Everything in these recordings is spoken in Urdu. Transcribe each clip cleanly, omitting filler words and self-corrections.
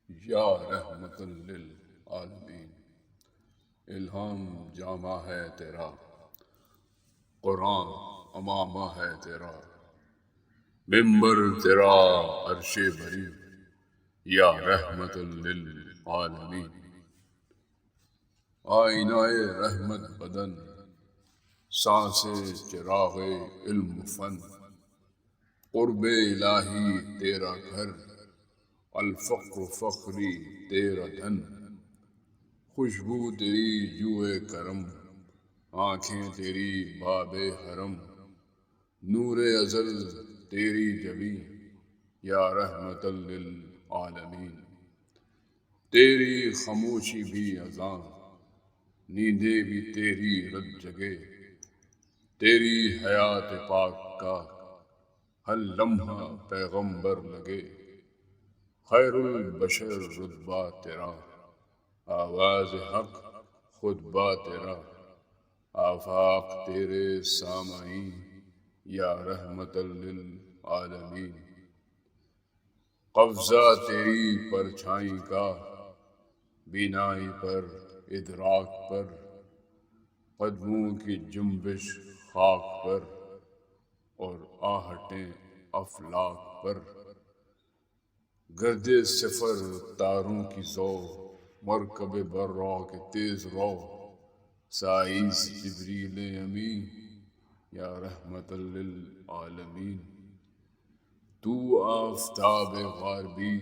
یا رحمت للعالمین۔ الہام جامہ ہے تیرا، قرآن امامہ ہے تیرا، ممبر تیرا عرش بری، یا رحمت للعالمین۔ آئینہ رحمت بدن، سانس چراغ علم فن، قرب الہی تیرا گھر، الفقر فخری تیرا دھن، خوشبو تیری جوئے کرم، آنکھیں تیری باب حرم، نور ازل تیری جبیں، یا رحمت للعالمین۔ تیری خاموشی بھی اذان، نیندیں بھی تیری رت جگے، تیری حیات پاک کا ہر لمحہ پیغمبر لگے، خیر البشر رتبہ تیرا، آواز حق خطبہ تیرا، آفاق تیرے سامعین، یا رحمت للعالمین۔ قبضہ تیری پرچھائی کا، بینائی پر ادراک پر، قدموں کی جنبش خاک پر، اور آہٹیں افلاک پر، گرد سفر تاروں کی زو، مرکب براق تیز رو، سائز جبریل امی، یا رحمت للعالمین۔ تو آفتاب غاربی،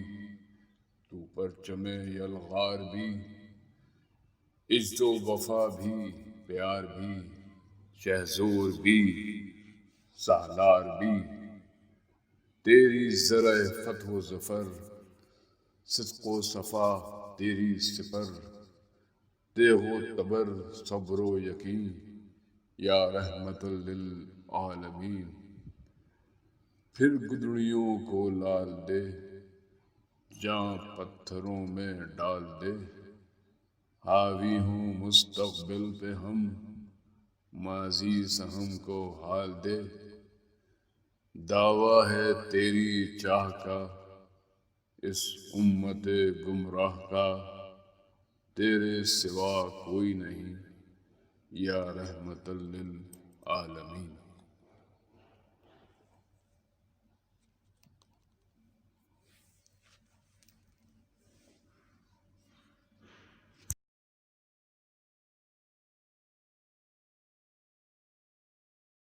تو پرچم یلغار بھی، عزت و وفا بھی، پیار بھی، شہزور بھی، سالار بھی، تیری زرع فتح و ظفر، صدق و صفا تیری سپر، تیغ و تبر صبر و یقین، یا رحمت للعالمین۔ پھر گدڑیوں کو لال دے، جاں پتھروں میں ڈال دے، حاوی ہوں مستقبل پہ ہم، ماضی سہم کو حال دے۔ دعویٰ ہے تیری چاہ کا، اس امت گمراہ کا، تیرے سوا کوئی نہیں، یا رحمت للعالمین۔